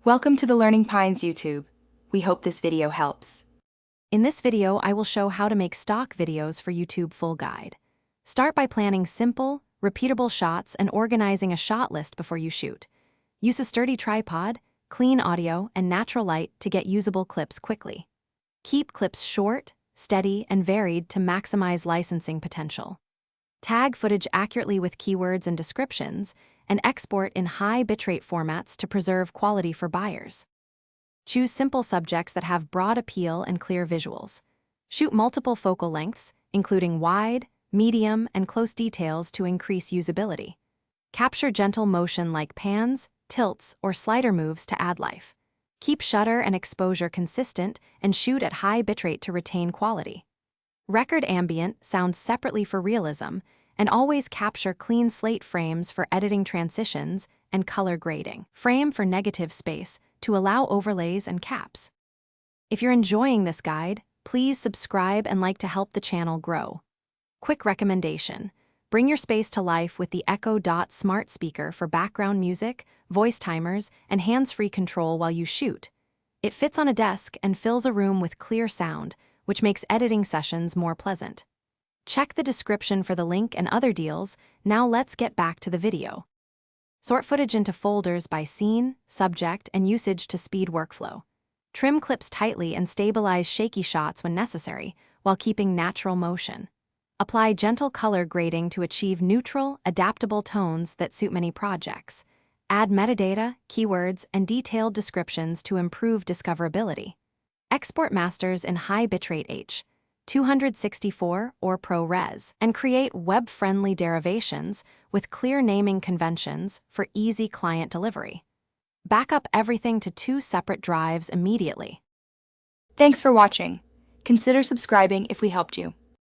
Welcome to the Learning Pines YouTube. We hope this video helps. In this video, I will show how to make stock videos for YouTube full guide. Start by planning simple, repeatable shots and organizing a shot list before you shoot. Use a sturdy tripod, clean audio, and natural light to get usable clips quickly. Keep clips short, steady, and varied to maximize licensing potential. Tag footage accurately with keywords and descriptions, and export in high bitrate formats to preserve quality for buyers. Choose simple subjects that have broad appeal and clear visuals. Shoot multiple focal lengths, including wide, medium, and close details to increase usability. Capture gentle motion like pans, tilts, or slider moves to add life. Keep shutter and exposure consistent and shoot at high bitrate to retain quality. Record ambient sounds separately for realism, and always capture clean slate frames for editing transitions and color grading. Frame for negative space to allow overlays and caps. If you're enjoying this guide, please subscribe and like to help the channel grow. Quick recommendation: bring your space to life with the Echo Dot smart speaker for background music, voice timers, and hands-free control while you shoot. It fits on a desk and fills a room with clear sound, which makes editing sessions more pleasant. Check the description for the link and other deals. Now let's get back to the video. Sort footage into folders by scene, subject, and usage to speed workflow. Trim clips tightly and stabilize shaky shots when necessary, while keeping natural motion. Apply gentle color grading to achieve neutral, adaptable tones that suit many projects. Add metadata, keywords, and detailed descriptions to improve discoverability. Export masters in high bitrate H, 264 or ProRes, and create web-friendly derivations with clear naming conventions for easy client delivery. Back up everything to 2 separate drives immediately. Thanks for watching. Consider subscribing if we helped you.